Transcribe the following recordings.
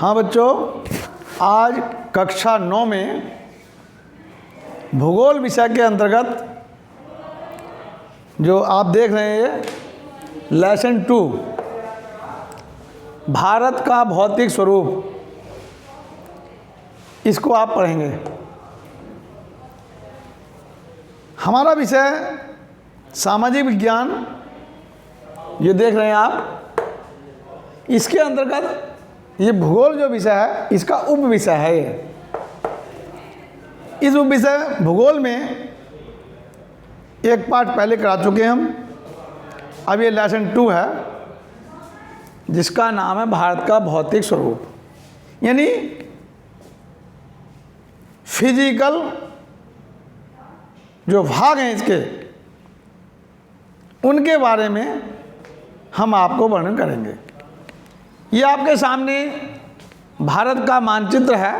हाँ बच्चों, आज कक्षा 9 में भूगोल विषय के अंतर्गत जो आप देख रहे हैं लेसन 2 भारत का भौतिक स्वरूप, इसको आप पढ़ेंगे। हमारा विषय सामाजिक विज्ञान ये देख रहे हैं आप, इसके अंतर्गत ये भूगोल जो विषय है इसका उप विषय है। ये इस उप विषय भूगोल में एक पाठ पहले करा चुके हैं हम। अब ये लेसन 2 है जिसका नाम है भारत का भौतिक स्वरूप, यानी फिजिकल जो भाग हैं इसके, उनके बारे में हम आपको वर्णन करेंगे। ये आपके सामने भारत का मानचित्र है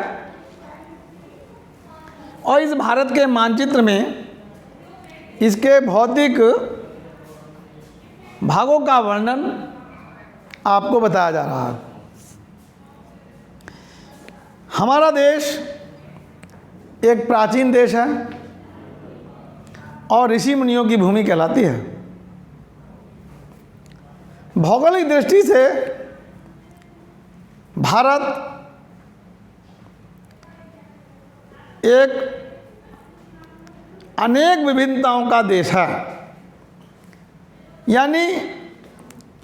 और इस भारत के मानचित्र में इसके भौतिक भागों का वर्णन आपको बताया जा रहा है। हमारा देश एक प्राचीन देश है और ऋषि मुनियों की भूमि कहलाती है। भौगोलिक दृष्टि से भारत एक अनेक विभिन्नताओं का देश है, यानी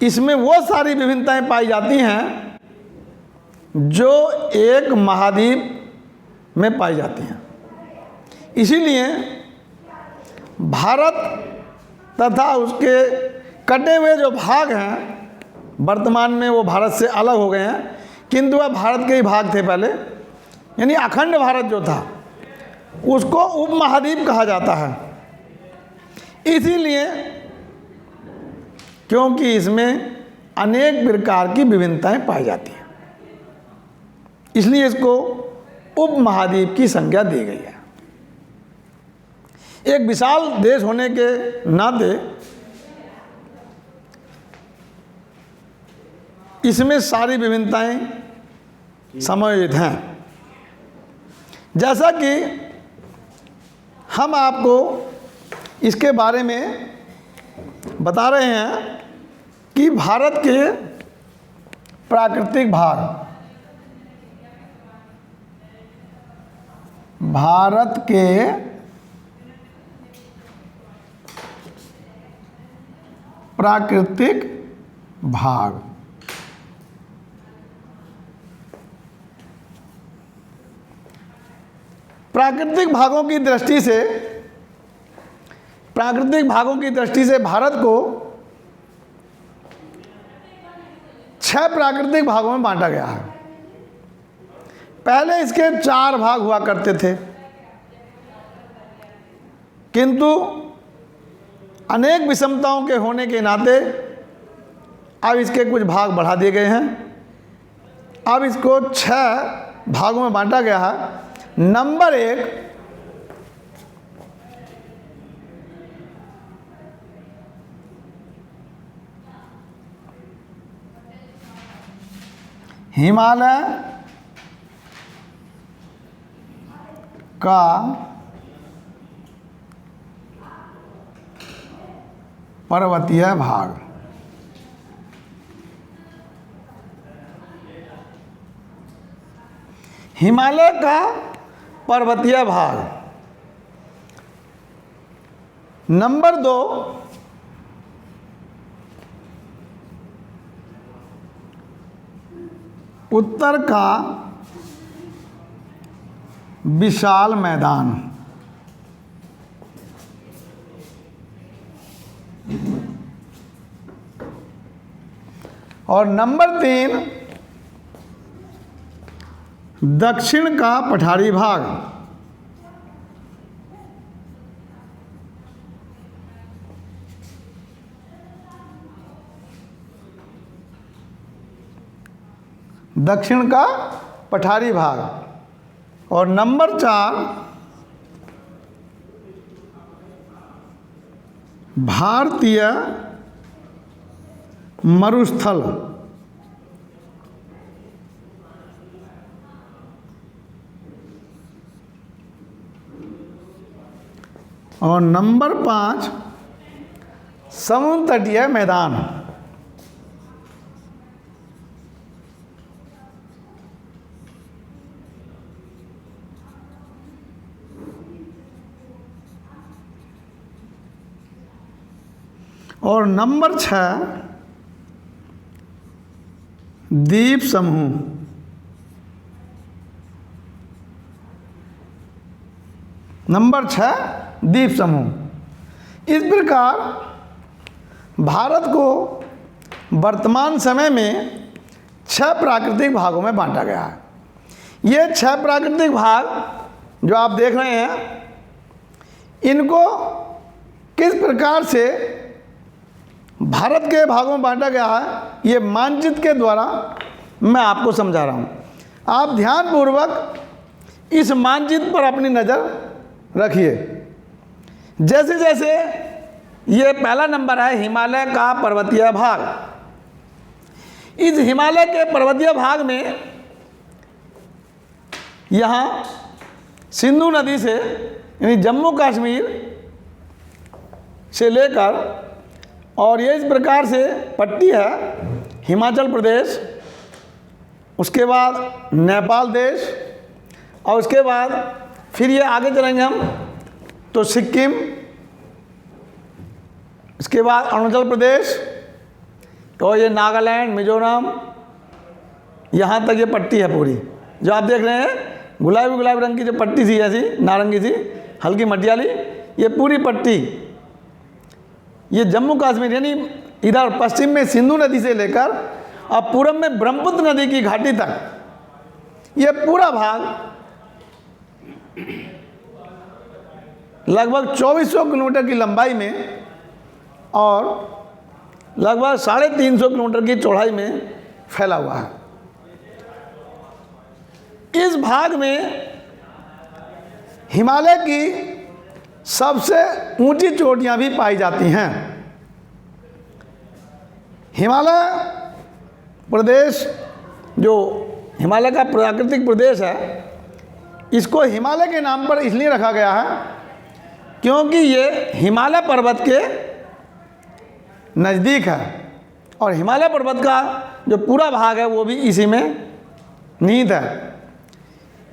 इसमें वो सारी विभिन्नताएं पाई जाती हैं जो एक महाद्वीप में पाई जाती हैं। इसीलिए भारत तथा उसके कटे हुए जो भाग हैं, वर्तमान में वो भारत से अलग हो गए हैं, किंतु वह भारत के ही भाग थे पहले, यानी अखंड भारत जो था उसको उपमहाद्वीप कहा जाता है। इसीलिए क्योंकि इसमें अनेक प्रकार की विभिन्नताएं पाई जाती हैं, इसलिए इसको उपमहाद्वीप की संज्ञा दी गई है। एक विशाल देश होने के नाते इसमें सारी विभिन्नताएं समायोजित हैं। जैसा कि हम आपको इसके बारे में बता रहे हैं कि भारत के प्राकृतिक भाग, भारत के प्राकृतिक भाग, प्राकृतिक भागों की दृष्टि से भारत को 6 प्राकृतिक भागों में बांटा गया है। पहले इसके 4 भाग हुआ करते थे, किंतु अनेक विषमताओं के होने के नाते अब इसके कुछ भाग बढ़ा दिए गए हैं। अब इसको 6 भागों में बांटा गया है। नंबर 1, हिमालय का पर्वतीय भाग, हिमालय का पर्वतीय भाग। नंबर 2, उत्तर का विशाल मैदान। और नंबर 3, दक्षिण का पठारी भाग। दक्षिण का पठारी भाग। और नंबर 4, भारतीय मरुस्थल। और नंबर 5 समुद्र तटीय मैदान। और नंबर 6 द्वीप समूह। नंबर 6 द्वीप समूह। इस प्रकार भारत को वर्तमान समय में 6 प्राकृतिक भागों में बांटा गया है। ये 6 प्राकृतिक भाग जो आप देख रहे हैं, इनको किस प्रकार से भारत के भागों में बांटा गया है, ये मानचित्र के द्वारा मैं आपको समझा रहा हूँ। आप ध्यानपूर्वक इस मानचित्र पर अपनी नज़र रखिए। जैसे जैसे ये पहला नंबर है हिमालय का पर्वतीय भाग। इस हिमालय के पर्वतीय भाग में यहाँ सिंधु नदी से यानी जम्मू कश्मीर से लेकर और ये इस प्रकार से पट्टी है हिमाचल प्रदेश, उसके बाद नेपाल देश, और उसके बाद फिर ये आगे चलेंगे हम तो सिक्किम, इसके बाद अरुणाचल प्रदेश, तो ये नागालैंड, मिजोरम, यहाँ तक ये पट्टी है पूरी जो आप देख रहे हैं। गुलाबी गुलाबी रंग की जो पट्टी सी ऐसी नारंगी सी हल्की मटियाली, ये पूरी पट्टी ये जम्मू कश्मीर यानी इधर पश्चिम में सिंधु नदी से लेकर और पूरब में ब्रह्मपुत्र नदी की घाटी तक ये पूरा भाग लगभग 2400 किलोमीटर की लंबाई में और लगभग 350 किलोमीटर की चौड़ाई में फैला हुआ है। इस भाग में हिमालय की सबसे ऊंची चोटियां भी पाई जाती हैं। हिमालय प्रदेश जो हिमालय का प्राकृतिक प्रदेश है, इसको हिमालय के नाम पर इसलिए रखा गया है क्योंकि ये हिमालय पर्वत के नज़दीक है और हिमालय पर्वत का जो पूरा भाग है वो भी इसी में निहित है।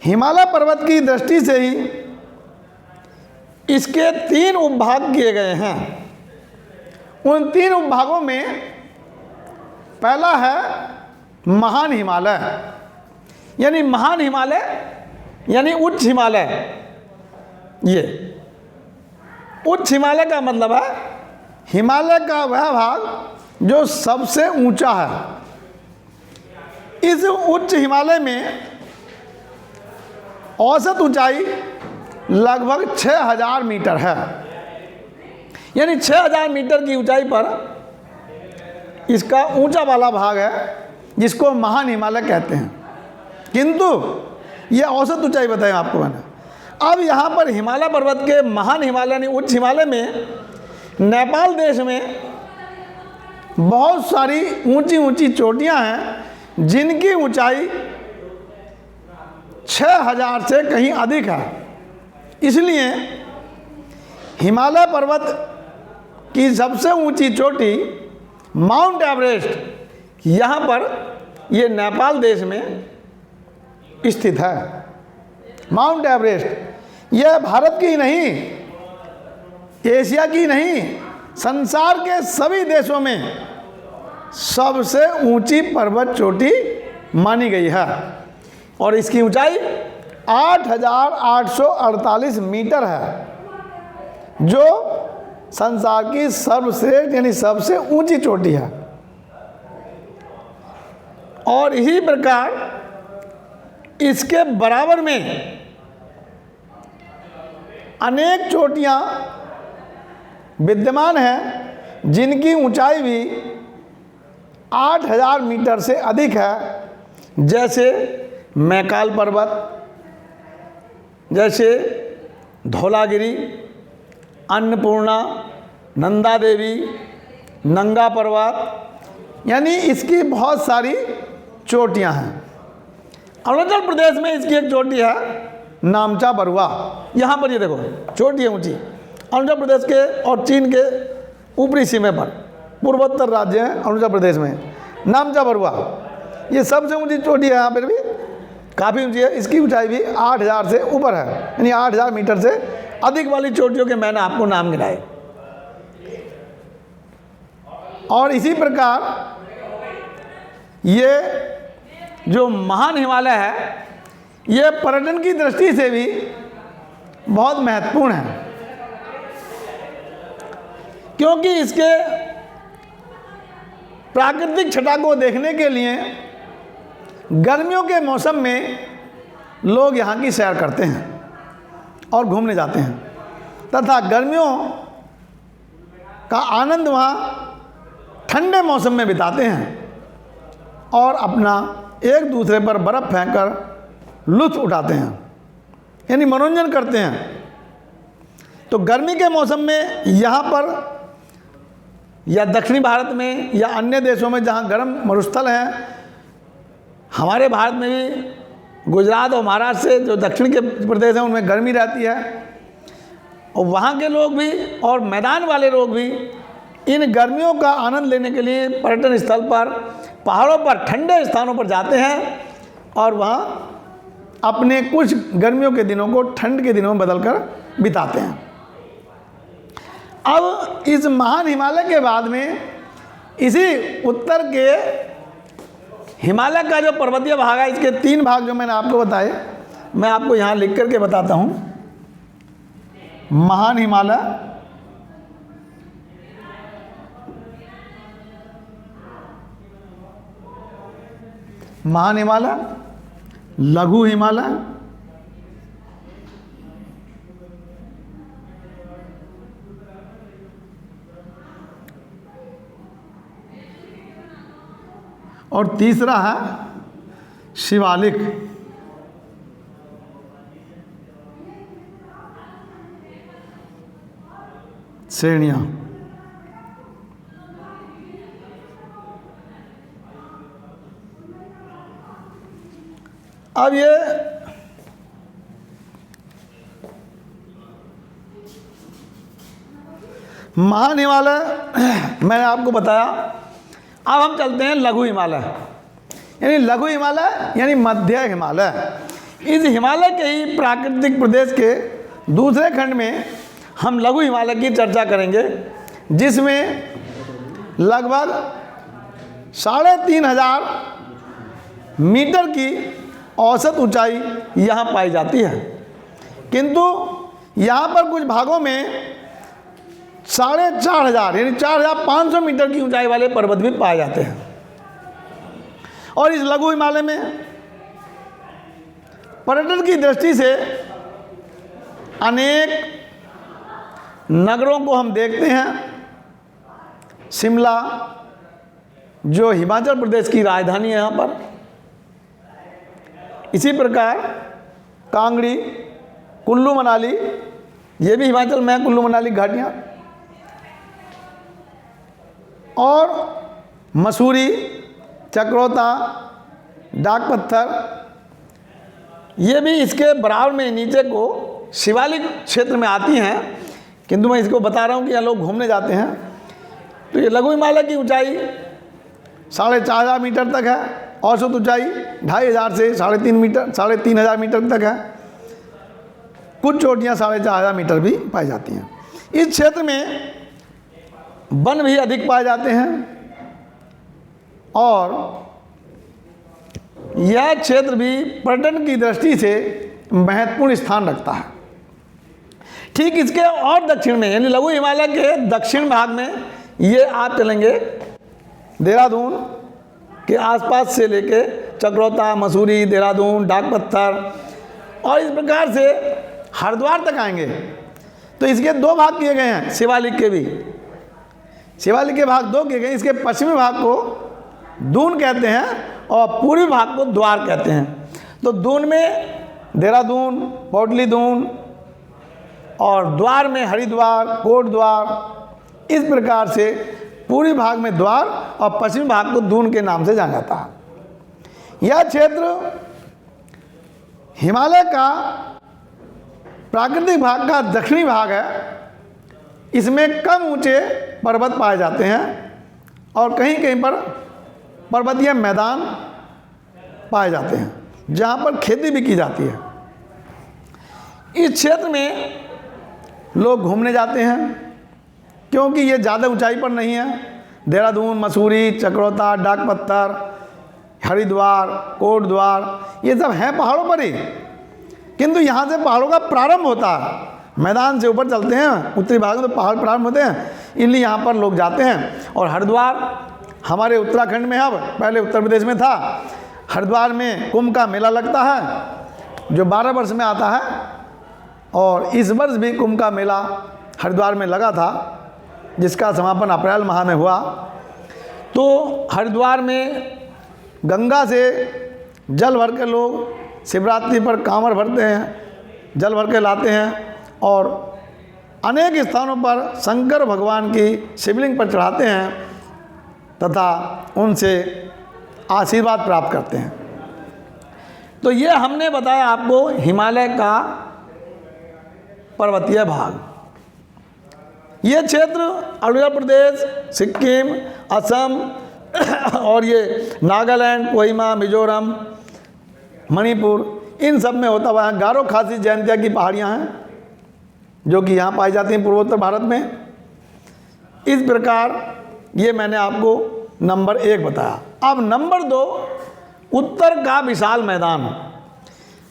हिमालय पर्वत की दृष्टि से ही इसके 3 उपभाग किए गए हैं। उन 3 उपभागों में पहला है महान हिमालय, यानी महान हिमालय यानी उच्च हिमालय। ये उच्च हिमालय का मतलब है हिमालय का वह भाग जो सबसे ऊंचा है। इस उच्च हिमालय में औसत ऊंचाई लगभग 6000 मीटर है, यानी 6000 मीटर की ऊंचाई पर इसका ऊंचा वाला भाग है जिसको महान हिमालय कहते हैं। किंतु ये औसत ऊंचाई बताएं आपको मैंने। अब यहाँ पर हिमालय पर्वत के महान हिमालय यानी उच्च हिमालय में नेपाल देश में बहुत सारी ऊंची ऊंची चोटियाँ हैं जिनकी ऊंचाई 6000 से कहीं अधिक है। इसलिए हिमालय पर्वत की सबसे ऊंची चोटी माउंट एवरेस्ट यहाँ पर ये नेपाल देश में स्थित है। माउंट एवरेस्ट यह भारत की नहीं, एशिया की नहीं, संसार के सभी देशों में सबसे ऊंची पर्वत चोटी मानी गई है और इसकी ऊंचाई 8848 मीटर है, जो संसार की सर्वश्रेष्ठ यानी सबसे ऊंची चोटी है। और इसी प्रकार इसके बराबर में अनेक चोटियां विद्यमान हैं जिनकी ऊंचाई भी 8000 मीटर से अधिक है, जैसे मैकाल पर्वत, जैसे धौलागिरी, अन्नपूर्णा, नंदा देवी, नंगा पर्वत, यानी इसकी बहुत सारी चोटियां हैं। अरुणाचल प्रदेश में इसकी एक चोटी है नामचा बरुआ, यहाँ पर ये देखो चोटी है ऊंची। अरुणाचल प्रदेश के और चीन के ऊपरी सीमे पर पूर्वोत्तर राज्य हैं अरुणाचल प्रदेश में। नामचा बरुआ ये सबसे ऊंची चोटी है, यहाँ पर भी काफ़ी ऊंची है। इसकी ऊंचाई भी 8000 से ऊपर है, यानी 8000 मीटर से अधिक वाली चोटियों के मैंने आपको नाम गिनाए। और इसी प्रकार ये जो महान हिमालय है ये पर्यटन की दृष्टि से भी बहुत महत्वपूर्ण है, क्योंकि इसके प्राकृतिक छटा को देखने के लिए गर्मियों के मौसम में लोग यहाँ की सैर करते हैं और घूमने जाते हैं, तथा गर्मियों का आनंद वहाँ ठंडे मौसम में बिताते हैं और अपना एक दूसरे पर बर्फ़ फेंककर लुत्फ़ उठाते हैं, यानी मनोरंजन करते हैं। तो गर्मी के मौसम में यहाँ पर या दक्षिणी भारत में या अन्य देशों में जहाँ गर्म मरुस्थल हैं, हमारे भारत में भी गुजरात और महाराष्ट्र से जो दक्षिण के प्रदेश हैं उनमें गर्मी रहती है, और वहाँ के लोग भी और मैदान वाले लोग भी इन गर्मियों का आनंद लेने के लिए पर्यटन स्थल पर, पहाड़ों पर, ठंडे स्थानों पर जाते हैं और वहाँ अपने कुछ गर्मियों के दिनों को ठंड के दिनों में बदलकर बिताते हैं। अब इस महान हिमालय के बाद में इसी उत्तर के हिमालय का जो पर्वतीय भाग है, इसके 3 भाग जो मैंने आपको बताए, मैं आपको यहाँ लिख करके बताता हूँ। महान हिमालय, महान हिमालय, लघु हिमालय, और तीसरा है शिवालिक। श्रेणियाँ। अब ये महान हिमालय मैंने आपको बताया। अब हम चलते हैं लघु हिमालय, यानी लघु हिमालय यानी मध्य हिमालय। इस हिमालय के ही प्राकृतिक प्रदेश के दूसरे खंड में हम लघु हिमालय की चर्चा करेंगे, जिसमें लगभग 3500 मीटर की औसत ऊंचाई यहाँ पाई जाती है, किंतु यहाँ पर कुछ भागों में 4500 यानी 4500 मीटर की ऊंचाई वाले पर्वत भी पाए जाते हैं। और इस लघु हिमालय में पर्यटन की दृष्टि से अनेक नगरों को हम देखते हैं। शिमला जो हिमाचल प्रदेश की राजधानी है यहाँ पर, इसी प्रकार कांगड़ी, कुल्लू मनाली, ये भी हिमाचल में है, कुल्लू मनाली घाटियाँ, और मसूरी, चक्रोता, डाक पत्थर, ये भी इसके बराबर में नीचे को शिवालिक क्षेत्र में आती हैं, किंतु मैं इसको बता रहा हूँ कि यहाँ लोग घूमने जाते हैं। तो ये लघु हिमालय की ऊंचाई 4500 मीटर तक है, औसत ऊंचाई 2500 से 3500 मीटर तक है। कुछ चोटियाँ 4500 मीटर भी पाई जाती हैं। इस क्षेत्र में वन भी अधिक पाए जाते हैं और यह क्षेत्र भी पर्यटन की दृष्टि से महत्वपूर्ण स्थान रखता है। ठीक इसके और दक्षिण में, यानी लघु हिमालय के दक्षिण भाग में ये आप चलेंगे देहरादून के आसपास से लेके चक्रोता, मसूरी, देहरादून, डाक पत्थर और इस प्रकार से हरिद्वार तक आएंगे। तो इसके 2 भाग किए गए हैं, शिवालिक के भी। शिवालिक के भाग 2 किए गए। इसके पश्चिमी भाग को दून कहते हैं और पूर्वी भाग को द्वार कहते हैं। तो दून में देहरादून, पौडली दून, और द्वार में हरिद्वार, कोट द्वार, इस प्रकार से पूर्वी भाग में द्वार और पश्चिमी भाग को दून के नाम से जाना जाता है। यह क्षेत्र हिमालय का प्राकृतिक भाग का दक्षिणी भाग है इसमें कम ऊंचे पर्वत पाए जाते हैं और कहीं कहीं पर पर्वतीय मैदान पाए जाते हैं जहाँ पर खेती भी की जाती है। इस क्षेत्र में लोग घूमने जाते हैं क्योंकि ये ज़्यादा ऊंचाई पर नहीं है। देहरादून, मसूरी, चक्रोता, डाक पत्थर, हरिद्वार, कोटद्वार ये सब हैं पहाड़ों पर ही, किंतु यहाँ से पहाड़ों का प्रारंभ होता है। मैदान से ऊपर चलते हैं, उत्तरी भाग में तो पहाड़ प्रारंभ होते हैं, इसलिए यहाँ पर लोग जाते हैं। और हरिद्वार हमारे उत्तराखंड में, अब पहले उत्तर प्रदेश में था। हरिद्वार में कुंभ का मेला लगता है जो 12 वर्ष में आता है, और इस वर्ष भी कुंभ का मेला हरिद्वार में लगा था जिसका समापन अप्रैल माह में हुआ। तो हरिद्वार में गंगा से जल भर के लोग शिवरात्रि पर कांवर भरते हैं, जल भर के लाते हैं और अनेक स्थानों पर शंकर भगवान की शिवलिंग पर चढ़ाते हैं तथा उनसे आशीर्वाद प्राप्त करते हैं। तो ये हमने बताया आपको हिमालय का पर्वतीय भाग। ये क्षेत्र अरुणाचल प्रदेश, सिक्किम, असम और ये नागालैंड, कोहिमा, मिजोरम, मणिपुर इन सब में होता हुआ है। गारो खासी जयंतिया की पहाड़ियाँ हैं जो कि यहाँ पाई जाती हैं पूर्वोत्तर भारत में। इस प्रकार ये मैंने आपको नंबर 1 बताया। अब नंबर 2, उत्तर का विशाल मैदान।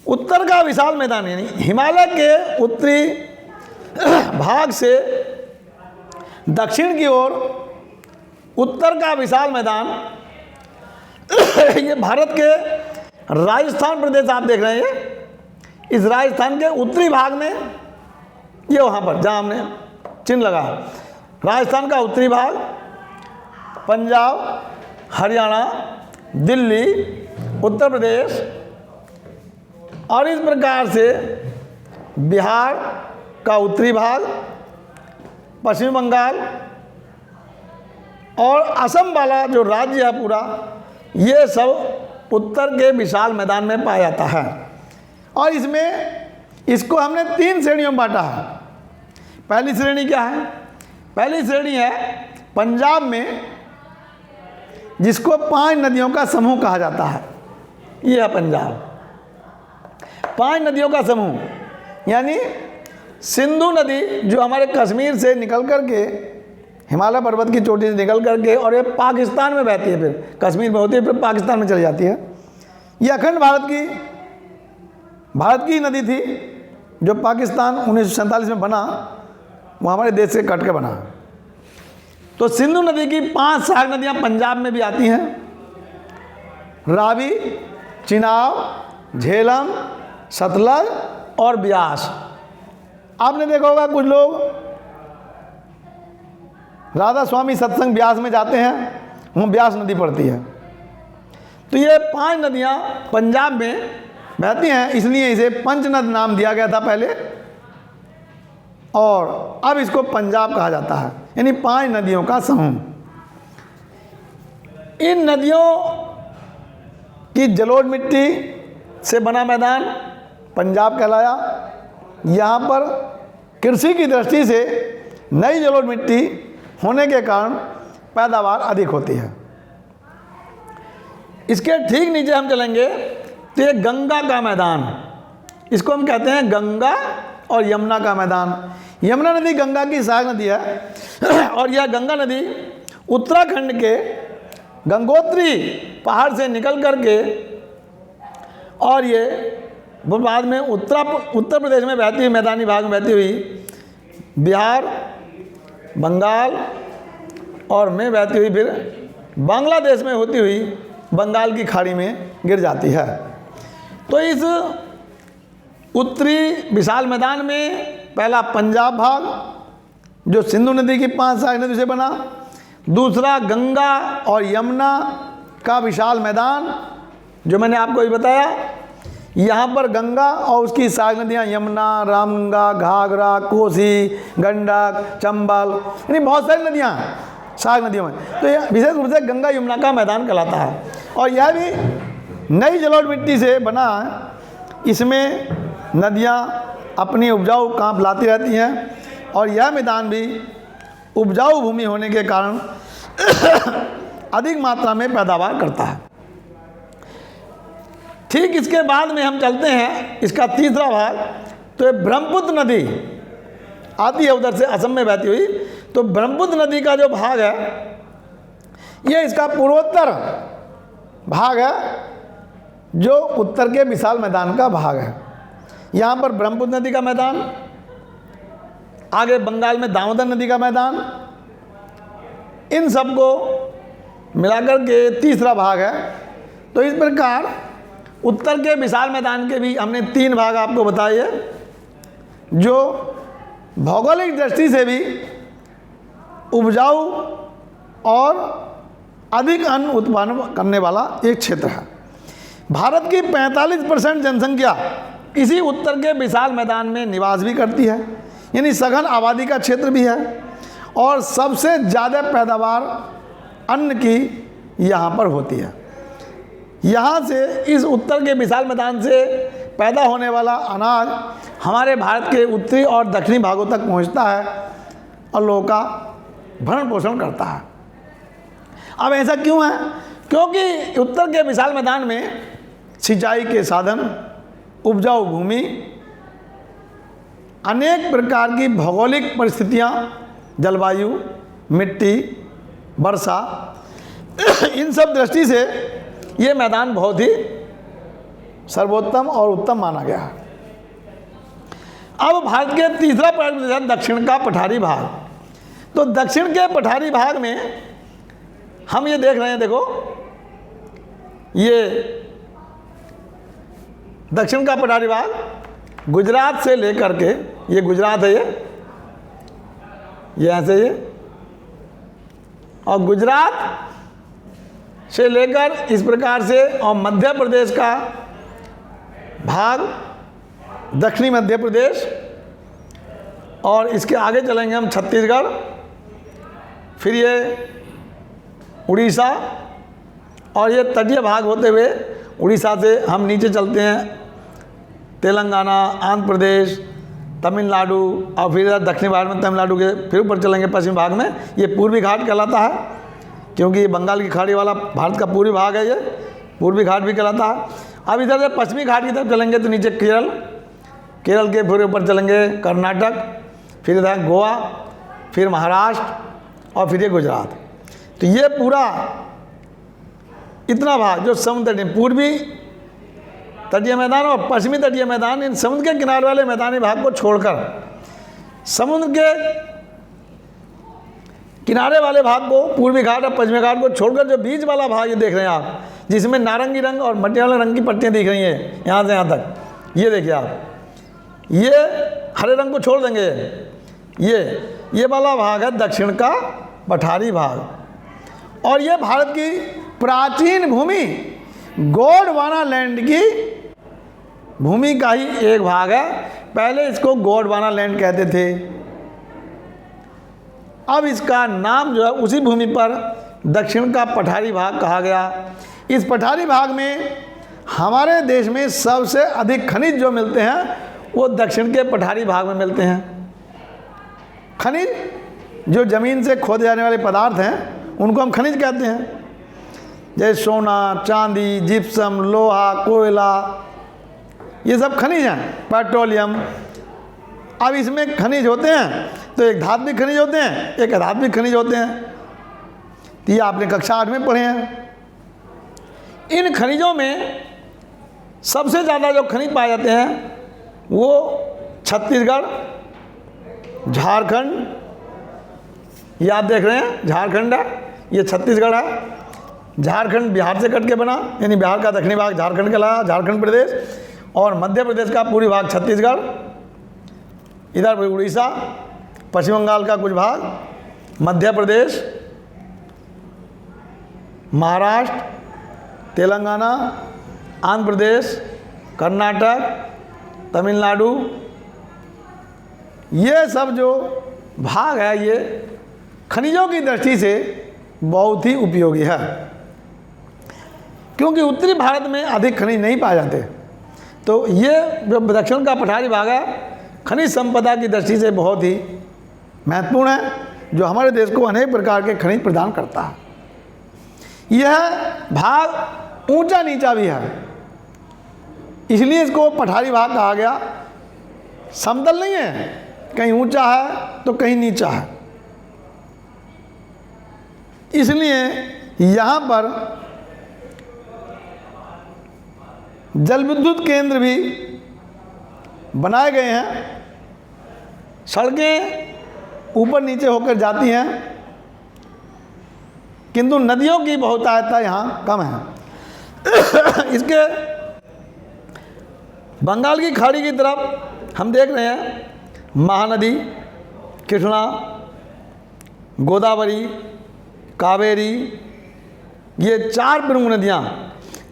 उत्तर का विशाल मैदान यानी हिमालय के उत्तरी भाग से दक्षिण की ओर उत्तर का विशाल मैदान ये भारत के राजस्थान प्रदेश आप देख रहे हैं। इस राजस्थान के उत्तरी भाग में, ये वहाँ पर जहाँ हमने चिन्ह लगा, राजस्थान का उत्तरी भाग, पंजाब, हरियाणा, दिल्ली, उत्तर प्रदेश और इस प्रकार से बिहार का उत्तरी भाग, पश्चिम बंगाल और असम वाला जो राज्य है पूरा, ये सब उत्तर के विशाल मैदान में पाया जाता है। और इसको हमने 3 श्रेणियों में बांटा है। पहली श्रेणी क्या है? पहली श्रेणी है पंजाब में, जिसको 5 नदियों का समूह कहा जाता है। ये है पंजाब, 5 नदियों का समूह, यानी सिंधु नदी जो हमारे कश्मीर से निकल करके, हिमालय पर्वत की चोटी से निकल करके और ये पाकिस्तान में बहती है, फिर कश्मीर में होती है, फिर पाकिस्तान में चली जाती है। ये अखंड भारत की नदी थी जो पाकिस्तान 1947 में बना, वो हमारे देश से कट के बना। तो सिंधु नदी की 5 सहायक नदियाँ पंजाब में भी आती हैं, रावी, चिनाब, झेलम, सतलज और ब्यास। आपने देखा होगा कुछ लोग राधा स्वामी सत्संग ब्यास में जाते हैं, वहाँ ब्यास नदी पड़ती है। तो ये 5 नदियाँ पंजाब में बहती हैं, इसलिए इसे पंचनद नाम दिया गया था पहले, और अब इसको पंजाब कहा जाता है, यानी 5 नदियों का समूह। इन नदियों की जलोढ़ मिट्टी से बना मैदान पंजाब कहलाया। यहाँ पर कृषि की दृष्टि से नई जलोढ़ मिट्टी होने के कारण पैदावार अधिक होती है। इसके ठीक नीचे हम चलेंगे तो ये गंगा का मैदान, इसको हम कहते हैं गंगा और यमुना का मैदान। यमुना नदी गंगा की सहायक नदी है और यह गंगा नदी उत्तराखंड के गंगोत्री पहाड़ से निकल करके और ये बाद में उत्तर प्रदेश में बहती हुई, मैदानी भाग में बहती हुई बिहार, बंगाल और में बहती हुई फिर बांग्लादेश में होती हुई बंगाल की खाड़ी में गिर जाती है। तो इस उत्तरी विशाल मैदान में पहला पंजाब भाग जो सिंधु नदी की 5 सहायक नदी से बना, दूसरा गंगा और यमुना का विशाल मैदान जो मैंने आपको ये बताया। यहाँ पर गंगा और उसकी सहायक नदियाँ यमुना, रामगंगा, घाघरा, कोसी, गंडक, चंबल, यानी बहुत सारी नदियाँ सहायक नदियों में। तो यह विशेष रूप से गंगा यमुना का मैदान कहलाता है और यह भी नई जलोढ़ मिट्टी से बना है। इसमें नदियाँ अपनी उपजाऊ कांप लाती रहती हैं। और यह मैदान भी उपजाऊ भूमि होने के कारण अधिक मात्रा में पैदावार करता है। ठीक इसके बाद में हम चलते हैं, इसका तीसरा भाग, तो ये ब्रह्मपुत्र नदी आती है उधर से असम में बहती हुई। तो ब्रह्मपुत्र नदी का जो भाग है ये इसका पूर्वोत्तर भाग है, जो उत्तर के विशाल मैदान का भाग है। यहाँ पर ब्रह्मपुत्र नदी का मैदान, आगे बंगाल में दामोदर नदी का मैदान, इन सब को मिलाकर के तीसरा भाग है। तो इस प्रकार उत्तर के विशाल मैदान के भी हमने 3 भाग आपको बताए, जो भौगोलिक दृष्टि से भी उपजाऊ और अधिक अन्न उत्पादन करने वाला एक क्षेत्र है। भारत की 45% जनसंख्या इसी उत्तर के विशाल मैदान में निवास भी करती है, यानी सघन आबादी का क्षेत्र भी है, और सबसे ज़्यादा पैदावार अन्न की यहाँ पर होती है। यहाँ से इस उत्तर के विशाल मैदान से पैदा होने वाला अनाज हमारे भारत के उत्तरी और दक्षिणी भागों तक पहुँचता है और लोगों का भरण पोषण करता है। अब ऐसा क्यों है? क्योंकि उत्तर के विशाल मैदान में सिंचाई के साधन, उपजाऊ भूमि, अनेक प्रकार की भौगोलिक परिस्थितियाँ, जलवायु, मिट्टी, वर्षा, इन सब दृष्टि से ये मैदान बहुत ही सर्वोत्तम और उत्तम माना गया है। अब भारत के तीसरा प्रदेश है दक्षिण का पठारी भाग। तो दक्षिण के पठारी भाग में हम ये देख रहे हैं, देखो ये दक्षिण का पठारी भाग गुजरात से लेकर के, ये गुजरात है, ये ऐसे ये, और गुजरात से लेकर इस प्रकार से, और मध्य प्रदेश का भाग, दक्षिणी मध्य प्रदेश, और इसके आगे चलेंगे हम छत्तीसगढ़, फिर ये उड़ीसा, और ये तटीय भाग होते हुए उड़ीसा से हम नीचे चलते हैं तेलंगाना, आंध्र प्रदेश, तमिलनाडु, और फिर दक्षिणी भाग में तमिलनाडु के फिर ऊपर चलेंगे पश्चिमी भाग में, ये पूर्वी घाट कहलाता है, क्योंकि ये बंगाल की खाड़ी वाला भारत का पूर्वी भाग है, ये पूर्वी घाट भी कहलाता है। अब इधर से पश्चिमी घाट की तरफ चलेंगे तो नीचे केरल, केरल के फिर ऊपर चलेंगे कर्नाटक, फिर इधर गोवा, फिर महाराष्ट्र, और फिर ये गुजरात। तो ये पूरा इतना भाग जो समुद्र तटीय, पूर्वी तटीय मैदान और पश्चिमी तटीय मैदान, इन समुद्र के किनारे वाले मैदानी भाग को छोड़कर, समुद्र के किनारे वाले भाग को, पूर्वी घाट और पश्चिमी घाट को छोड़कर जो बीच वाला भाग ये देख रहे हैं आप, जिसमें नारंगी रंग और मटियाला रंग की पट्टियाँ दिख रही हैं यहाँ से यहाँ तक, ये देखिए आप, ये हरे रंग को छोड़ देंगे, ये वाला भाग है दक्षिण का पठारी भाग। और ये भारत की प्राचीन भूमि गोंडवाना लैंड की भूमि का ही एक भाग है। पहले इसको गोंडवाना लैंड कहते थे, अब इसका नाम जो है उसी भूमि पर दक्षिण का पठारी भाग कहा गया। इस पठारी भाग में हमारे देश में सबसे अधिक खनिज जो मिलते हैं वो दक्षिण के पठारी भाग में मिलते हैं। खनिज जो ज़मीन से खोदे जाने वाले पदार्थ हैं उनको हम खनिज कहते हैं, जैसे सोना, चांदी, जिप्सम, लोहा, कोयला, ये सब खनिज हैं, पेट्रोलियम। अब इसमें खनिज होते हैं तो एक धात्विक खनिज होते हैं, एक अधात्विक खनिज होते हैं, तो ये आपने कक्षा 8 में पढ़े हैं। इन खनिजों में सबसे ज़्यादा जो खनिज पाए जाते हैं वो छत्तीसगढ़, झारखंड, ये आप देख रहे हैं झारखंड है, ये छत्तीसगढ़ है, झारखंड बिहार से कट के बना, यानी बिहार का दक्षिणी भाग झारखंड कहलाया, झारखंड प्रदेश, और मध्य प्रदेश का पूरी भाग छत्तीसगढ़, इधर उड़ीसा, पश्चिम बंगाल का कुछ भाग, मध्य प्रदेश, महाराष्ट्र, तेलंगाना, आंध्र प्रदेश, कर्नाटक, तमिलनाडु, ये सब जो भाग है ये खनिजों की दृष्टि से बहुत ही उपयोगी है, क्योंकि उत्तरी भारत में अधिक खनिज नहीं पाए जाते। तो ये जो दक्षिण का पठारी भाग है खनिज संपदा की दृष्टि से बहुत ही महत्वपूर्ण है, जो हमारे देश को अनेक प्रकार के खनिज प्रदान करता है। यह भाग ऊंचा नीचा भी है, इसलिए इसको पठारी भाग कहा गया। समतल नहीं है, कहीं ऊंचा है तो कहीं नीचा है। इसलिए यहाँ पर जल विद्युत केंद्र भी बनाए गए हैं। सड़कें ऊपर नीचे होकर जाती हैं, किंतु नदियों की बहुतायता यहाँ कम है। इसके बंगाल की खाड़ी की तरफ हम देख रहे हैं महानदी, कृष्णा, गोदावरी, कावेरी, ये 4 प्रमुख नदियाँ,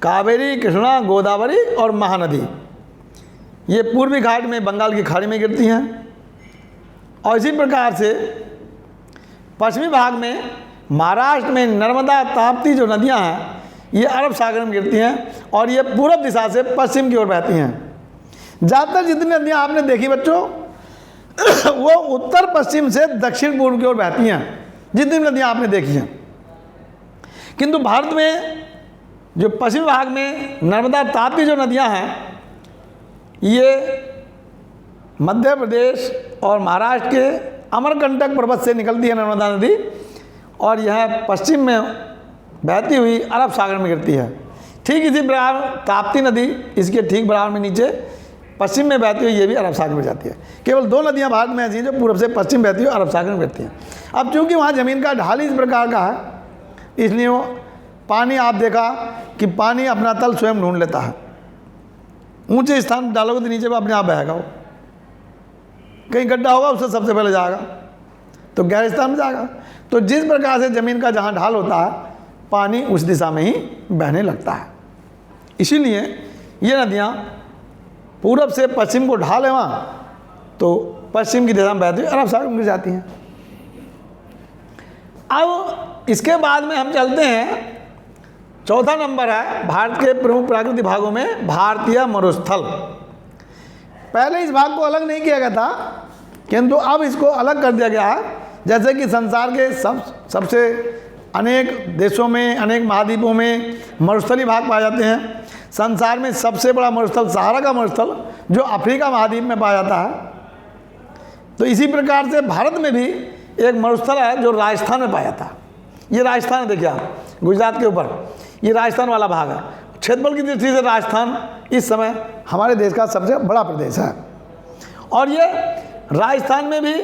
कावेरी, कृष्णा, गोदावरी और महानदी, ये पूर्वी घाट में बंगाल की खाड़ी में गिरती हैं। और इसी प्रकार से पश्चिमी भाग में महाराष्ट्र में नर्मदा, ताप्ती जो नदियां हैं, ये अरब सागर में गिरती हैं और ये पूर्व दिशा से पश्चिम की ओर बहती हैं। ज़्यादातर जितनी नदियां आपने देखी बच्चों, वो उत्तर पश्चिम से दक्षिण पूर्व की ओर बहती हैं, जितनी नदियां आपने देखी हैं। किंतु भारत में जो पश्चिमी भाग में नर्मदा, ताप्ती जो नदियां हैं, ये मध्य प्रदेश और महाराष्ट्र के अमरकंटक पर्वत से निकलती है नर्मदा नदी, और यह पश्चिम में बहती हुई अरब सागर में गिरती है। ठीक इसी प्रकार ताप्ती नदी इसके ठीक बराबर में नीचे पश्चिम में बहती हुई ये भी अरब सागर में जाती है। केवल 2 नदियां भारत में ऐसी हैं जो पूर्व से पश्चिम बहती हुई अरब सागर में गिरती हैं। अब चूँकि वहाँ ज़मीन का ढाल इस प्रकार का है, इसलिए वो पानी, आप देखा कि पानी अपना तल स्वयं ढूंढ लेता है। ऊंचे स्थान डालोगे तो नीचे में अपने आप बहेगा, वो कहीं गड्ढा होगा उससे सबसे पहले जाएगा तो गहरे स्थान में जाएगा। तो जिस प्रकार से ज़मीन का जहाँ ढाल होता है, पानी उस दिशा में ही बहने लगता है। इसीलिए ये नदियाँ पूरब से पश्चिम को ढाल है वहाँ, तो पश्चिम की दिशा में बहती हुई अरब सागर में गिर जाती हैं। अब इसके बाद में हम चलते हैं, चौथा नंबर है भारत के प्रमुख प्राकृतिक भागों में भारतीय मरुस्थल। पहले इस भाग को अलग नहीं किया गया था, किंतु अब इसको अलग कर दिया गया है। जैसे कि संसार के सबसे अनेक देशों में, अनेक महाद्वीपों में मरुस्थलीय भाग पाए जाते हैं। संसार में सबसे बड़ा मरुस्थल सहारा का मरुस्थल जो अफ्रीका महाद्वीप में पाया जाता है। तो इसी प्रकार से भारत में भी एक मरुस्थल है जो राजस्थान में पाया जाता है। ये राजस्थान है, देखिए आप, गुजरात के ऊपर ये राजस्थान वाला भाग है। क्षेत्रफल की दृष्टि से राजस्थान इस समय हमारे देश का सबसे बड़ा प्रदेश है। और ये राजस्थान में भी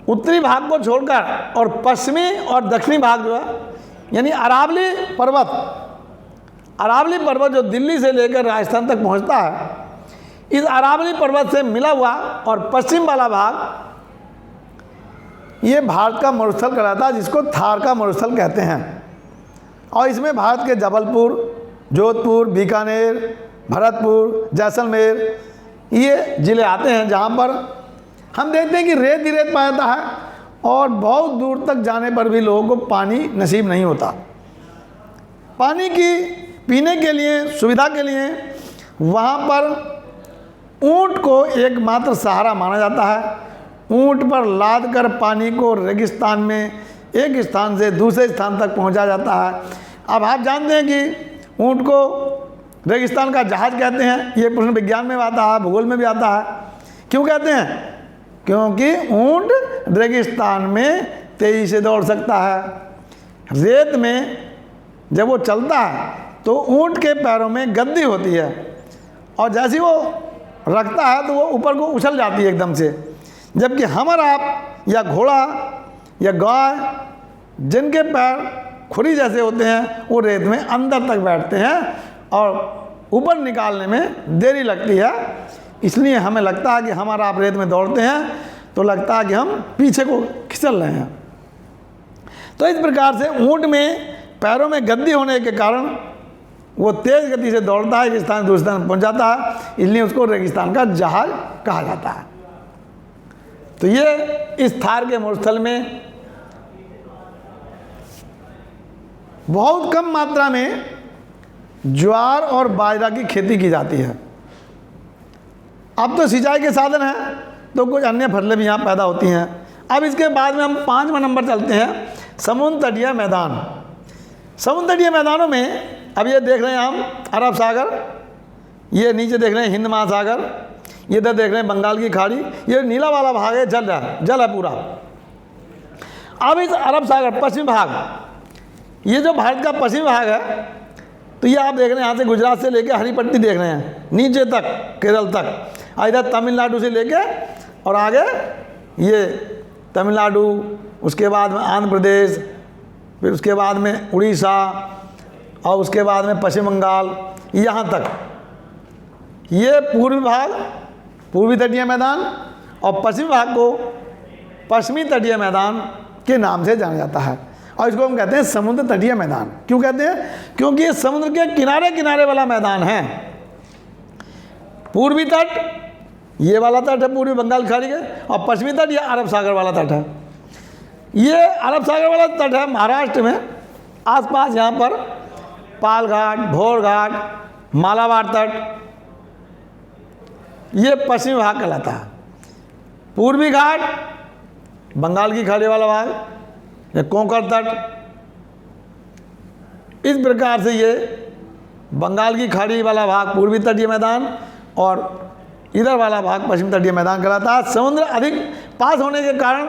उत्तरी भाग को छोड़कर और पश्चिमी और दक्षिणी भाग जो है, यानी अरावली पर्वत जो दिल्ली से लेकर राजस्थान तक पहुंचता है, इस अरावली पर्वत से मिला हुआ और पश्चिम वाला भाग ये भारत का मरुस्थल कहलाता है, जिसको थार का मरुस्थल कहते हैं। और इसमें भारत के जबलपुर, जोधपुर, बीकानेर, भरतपुर, जैसलमेर ये ज़िले आते हैं, जहाँ पर हम देखते हैं कि रेत ही रेत पाया जाता है और बहुत दूर तक जाने पर भी लोगों को पानी नसीब नहीं होता। पानी की पीने के लिए, सुविधा के लिए वहाँ पर ऊँट को एकमात्र सहारा माना जाता है। ऊँट पर लाद कर पानी को रेगिस्तान में एक स्थान से दूसरे स्थान तक पहुंचा जाता है। अब आप जानते हैं कि ऊँट को रेगिस्तान का जहाज कहते हैं। ये प्रश्न विज्ञान में आता है, भूगोल में भी आता है। क्यों कहते हैं? क्योंकि ऊँट रेगिस्तान में तेजी से दौड़ सकता है। रेत में जब वो चलता है तो ऊँट के पैरों में गद्दी होती है और जैसे वो रखता है तो वो ऊपर को उछल जाती है एकदम से। जबकि हम और आप या घोड़ा या गाय जिनके पैर खुरी जैसे होते हैं, वो रेत में अंदर तक बैठते हैं और ऊपर निकालने में देरी लगती है। इसलिए हमें लगता है कि हम और आप रेत में दौड़ते हैं तो लगता है कि हम पीछे को खिसक रहे हैं। तो इस प्रकार से ऊँट में पैरों में गद्दी होने के कारण वो तेज़ गति से दौड़ता है, एक स्थान से दूसरे स्थान पहुँच जाता है, इसलिए उसको रेगिस्तान का जहाज कहा जाता है। तो ये इस थार के मरुस्थल में बहुत कम मात्रा में ज्वार और बाजरा की खेती की जाती है। अब तो सिंचाई के साधन हैं, तो कुछ अन्य फसलें भी यहाँ पैदा होती हैं। अब इसके बाद में हम 5वां नंबर चलते हैं, समुद्र तटीय मैदान। समुद्र तटीय मैदानों में अब ये देख रहे हैं हम अरब सागर, ये नीचे देख रहे हैं हिंद महासागर, ये इधर देख रहे हैं बंगाल की खाड़ी, ये नीला वाला भाग है जल है पूरा। अब इस अरब सागर पश्चिमी भाग, ये जो भारत का पश्चिमी भाग है, तो ये आप देख रहे हैं यहाँ से गुजरात से लेके हरी पट्टी देख रहे हैं नीचे तक केरल तक, इधर तमिलनाडु से लेके और आगे ये तमिलनाडु, उसके बाद में आंध्र प्रदेश, फिर उसके बाद में उड़ीसा और उसके बाद में पश्चिम बंगाल, यहाँ तक ये पूर्वी भाग पूर्वी तटीय मैदान और पश्चिमी भाग को पश्चिमी तटीय मैदान के नाम से जाना जाता है। और इसको हम कहते हैं समुद्र तटीय मैदान। क्यों कहते हैं? क्योंकि ये समुद्र के किनारे किनारे वाला मैदान है। पूर्वी तट ये वाला तट है पूर्वी बंगाल खाड़ी के, और पश्चिमी तट ये अरब सागर वाला तट है। ये अरब सागर वाला तट है महाराष्ट्र में, आसपास यहाँ पर पाल घाट, भोर घाट, मालाबार तट, ये पश्चिमी भाग कहलाता है। पूर्वी घाट बंगाल की खाड़ी वाला भाग, ये कोंकण तट, इस प्रकार से ये बंगाल की खाड़ी वाला भाग पूर्वी तटीय मैदान और इधर वाला भाग पश्चिमी तटीय मैदान कहलाता है। समुद्र अधिक पास होने के कारण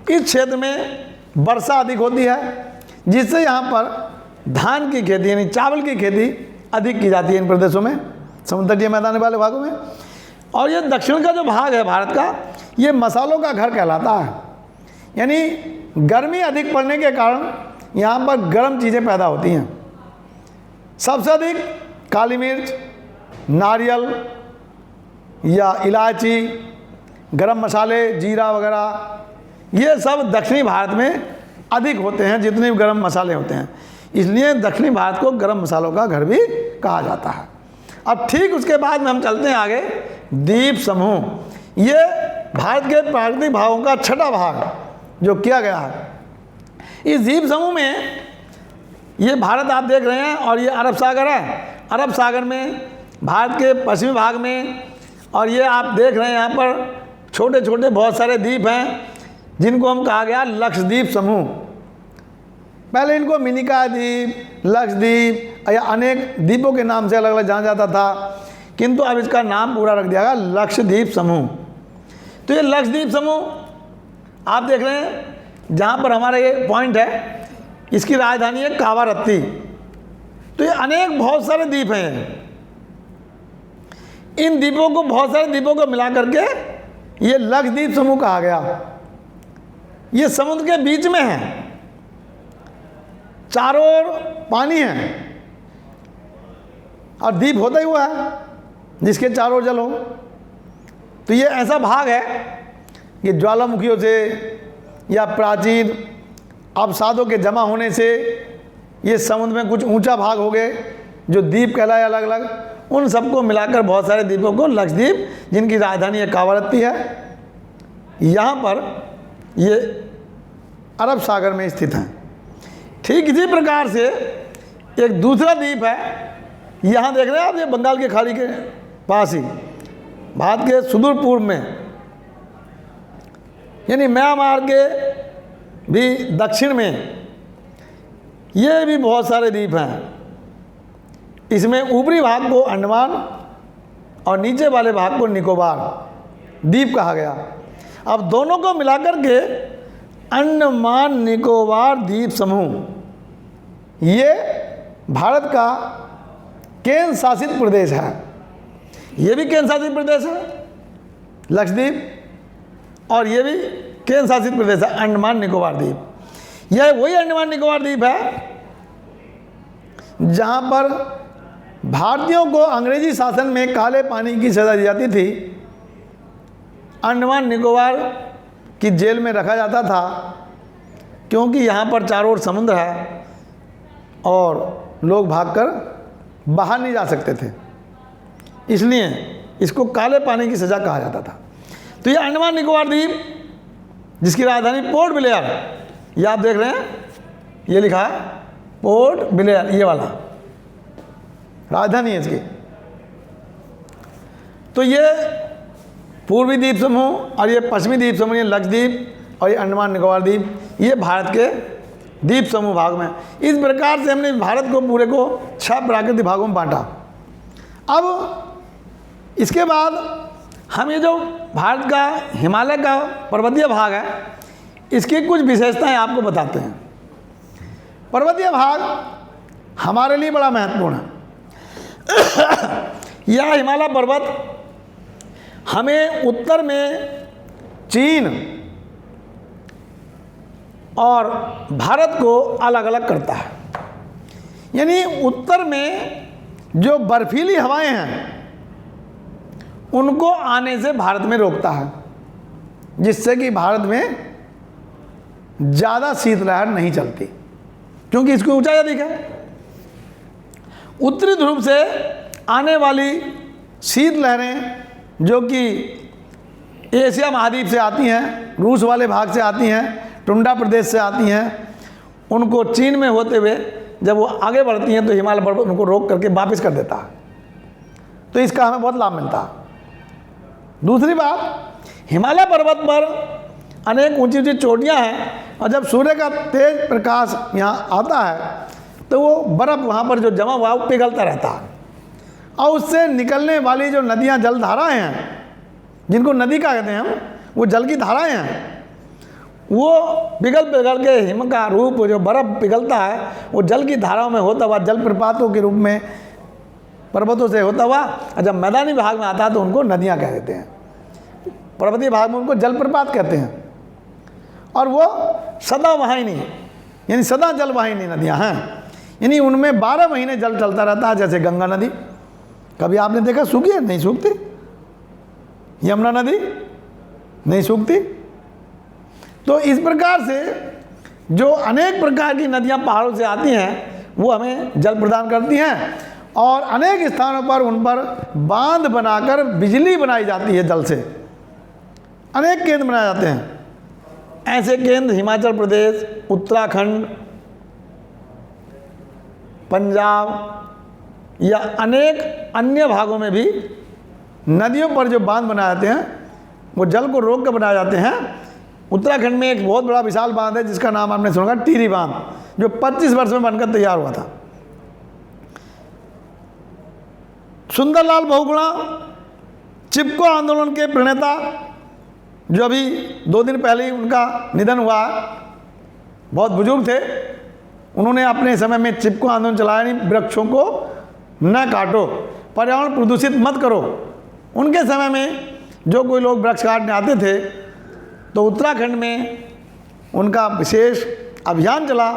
इस क्षेत्र में वर्षा अधिक होती है, जिससे यहाँ पर धान की खेती यानी चावल की खेती अधिक की जाती है इन प्रदेशों में, समुद्र तटीय मैदान वाले भागों में। और ये दक्षिण का जो भाग है भारत का, ये मसालों का घर कहलाता है, यानी गर्मी अधिक पड़ने के कारण यहाँ पर गर्म चीज़ें पैदा होती हैं। सबसे अधिक काली मिर्च, नारियल या इलायची, गरम मसाले, जीरा वगैरह, ये सब दक्षिणी भारत में अधिक होते हैं जितने भी गरम मसाले होते हैं, इसलिए दक्षिणी भारत को गरम मसालों का घर भी कहा जाता है। अब ठीक उसके बाद में हम चलते हैं आगे, द्वीप समूह। ये भारत के प्राकृतिक भागों का छठा भाग जो किया गया है। इस द्वीप समूह में ये भारत आप देख रहे हैं और ये अरब सागर है। अरब सागर में भारत के पश्चिमी भाग में, और ये आप देख रहे हैं यहाँ पर छोटे छोटे बहुत सारे द्वीप हैं जिनको हम कहा गया लक्षद्वीप समूह। पहले इनको मिनिका द्वीप, लक्षद्वीप या अनेक द्वीपों के नाम से अलग अलग जाना जाता था, किंतु अब इसका नाम पूरा रख दिया गया लक्षद्वीप समूह। तो ये लक्षद्वीप समूह आप देख रहे हैं, जहाँ पर हमारा ये पॉइंट है, इसकी राजधानी है कावारत्ती। तो ये अनेक बहुत सारे द्वीप हैं। इन द्वीपों को, बहुत सारे द्वीपों को मिला करके ये लक्षद्वीप समूह कहा गया। ये समुद्र के बीच में है, चारों ओर पानी है और द्वीप होता ही हुआ है जिसके चारों ओर जल हो। तो ये ऐसा भाग है कि ज्वालामुखियों से या प्राचीन अवसादों के जमा होने से ये समुद्र में कुछ ऊंचा भाग हो गए जो द्वीप कहलाए अलग अलग, उन सबको मिलाकर बहुत सारे द्वीपों को लक्षद्वीप, जिनकी राजधानी कावारत्ती है, यहाँ पर ये अरब सागर में स्थित हैं। ठीक इसी प्रकार से एक दूसरा द्वीप है, यहाँ देख रहे हैं आप, ये बंगाल की खाड़ी के पास ही भारत के सुदूर पूर्व में, यानी म्यांमार के भी दक्षिण में ये भी बहुत सारे द्वीप हैं। इसमें ऊपरी भाग को अंडमान और नीचे वाले भाग को निकोबार द्वीप कहा गया। अब दोनों को मिलाकर के अंडमान निकोबार द्वीप समूह ये भारत का केंद्र शासित प्रदेश है। ये भी केंद्र शासित प्रदेश है लक्षद्वीप, और ये भी केंद्र शासित प्रदेश है अंडमान निकोबार द्वीप। यह वही अंडमान निकोबार द्वीप है जहाँ पर भारतीयों को अंग्रेजी शासन में काले पानी की सज़ा दी जाती थी। अंडमान निकोबार की जेल में रखा जाता था क्योंकि यहाँ पर चारों ओर समुद्र है और लोग भागकर बाहर नहीं जा सकते थे, इसलिए इसको काले पानी की सज़ा कहा जाता था। तो ये अंडमान निकोबार द्वीप जिसकी राजधानी पोर्ट ब्लेयर, ये आप देख रहे हैं, ये लिखा है पोर्ट ब्लेयर, ये वाला राजधानी है इसकी। तो ये पूर्वी द्वीप समूह और ये पश्चिमी द्वीप समूह, ये लक्षद्वीप और ये अंडमान निकोबार द्वीप, ये भारत के द्वीप समूह भाग में। इस प्रकार से हमने भारत को पूरे को 6 प्राकृतिक भागों में बांटा। अब इसके बाद हम ये जो भारत का हिमालय का पर्वतीय भाग है, इसकी कुछ विशेषताएं आपको बताते हैं। पर्वतीय भाग हमारे लिए बड़ा महत्वपूर्ण है। यह हिमालय पर्वत हमें उत्तर में चीन और भारत को अलग अलग करता है। यानी उत्तर में जो बर्फीली हवाएं हैं उनको आने से भारत में रोकता है, जिससे कि भारत में ज़्यादा शीतलहर नहीं चलती, क्योंकि इसकी ऊंचाई अधिक है। उत्तरी ध्रुव से आने वाली शीतलहरें जो कि एशिया महाद्वीप से आती हैं, रूस वाले भाग से आती हैं, टुंडा प्रदेश से आती हैं, उनको चीन में होते हुए जब वो आगे बढ़ती हैं तो हिमालय पर्वत उनको रोक करके वापस कर देता है। तो इसका हमें बहुत लाभ मिलता है। दूसरी बात, हिमालय पर्वत पर अनेक ऊंची ऊंची चोटियाँ हैं और जब सूर्य का तेज प्रकाश यहाँ आता है तो वो बर्फ़ वहाँ पर जो जमा हुआ वो पिघलता रहता है, और उससे निकलने वाली जो नदियाँ जल धाराएँ हैं, जिनको नदी का कहते हैं हम, वो जल की धाराएँ हैं, वो पिघल के हिम का रूप जो बर्फ़ पिघलता है वो जल की धाराओं में होता हुआ जलप्रपातों के रूप में पर्वतों से होता हुआ, और जब मैदानी भाग में आता है तो उनको नदियाँ कह देते हैं। पर्वतीय भाग में उनको जलप्रपात कहते हैं। और वो सदावाहिनी यानी सदा जलवाहिनी नदियाँ हैं, यानी उनमें 12 महीने जल चलता रहता है। जैसे गंगा नदी, कभी आपने देखा सूखी है? नहीं सूखती। यमुना नदी नहीं सूखती। तो इस प्रकार से जो अनेक प्रकार की नदियाँ पहाड़ों से आती हैं वो हमें जल प्रदान करती हैं, और अनेक स्थानों पर उन पर बांध बनाकर बिजली बनाई जाती है जल से। अनेक केंद्र बनाए जाते हैं। ऐसे केंद्र हिमाचल प्रदेश, उत्तराखंड, पंजाब या अनेक अन्य भागों में भी नदियों पर जो बांध बनाए जाते हैं वो जल को रोक कर बनाए जाते हैं। उत्तराखंड में एक बहुत बड़ा विशाल बांध है जिसका नाम आपने सुना होगा, टिहरी बांध, जो 25 वर्ष में बनकर तैयार हुआ था। सुंदरलाल बहुगुणा चिपको आंदोलन के प्रणेता, जो अभी 2 दिन पहले ही उनका निधन हुआ, बहुत बुजुर्ग थे। उन्होंने अपने समय में चिपको आंदोलन चलाया, नहीं वृक्षों को न काटो, पर्यावरण प्रदूषित मत करो। उनके समय में जो कोई लोग वृक्ष काटने आते थे तो उत्तराखंड में उनका विशेष अभियान चला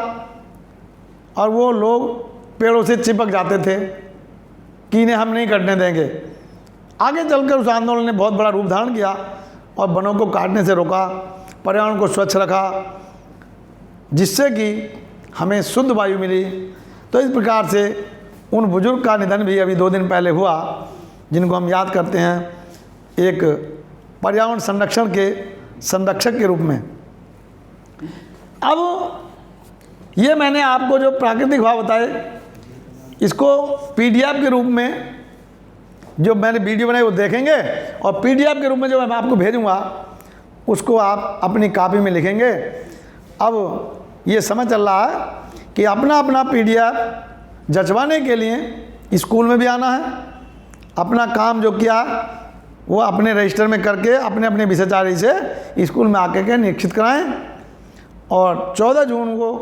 और वो लोग पेड़ों से चिपक जाते थे कि इन्हें हम नहीं कटने देंगे। आगे चलकर उस आंदोलन ने बहुत बड़ा रूप धारण किया और वनों को काटने से रोका, पर्यावरण को स्वच्छ रखा, जिससे कि हमें शुद्ध वायु मिली। तो इस प्रकार से उन बुजुर्ग का निधन भी अभी 2 दिन पहले हुआ, जिनको हम याद करते हैं एक पर्यावरण संरक्षण के संरक्षक के रूप में। अब ये मैंने आपको जो प्राकृतिक भाव बताए, इसको PDF के रूप में जो मैंने वीडियो बनाई वो देखेंगे, और PDF के रूप में जो मैं आपको भेजूंगा उसको आप अपनी कॉपी में लिखेंगे। अब ये समझ चल रहा है कि अपना अपना PDF जचवाने के लिए स्कूल में भी आना है, अपना काम जो किया वो अपने रजिस्टर में करके अपने अपने विषयाचार्य से स्कूल में आके के निरीक्षित कराएं, और 14 जून को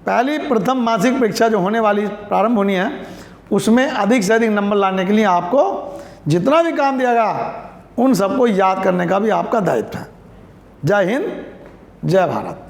पहली प्रथम मासिक परीक्षा जो होने वाली प्रारंभ होनी है, उसमें अधिक से अधिक नंबर लाने के लिए आपको जितना भी काम दिया गया उन सबको याद करने का भी आपका दायित्व है। जय हिंद, जय भारत।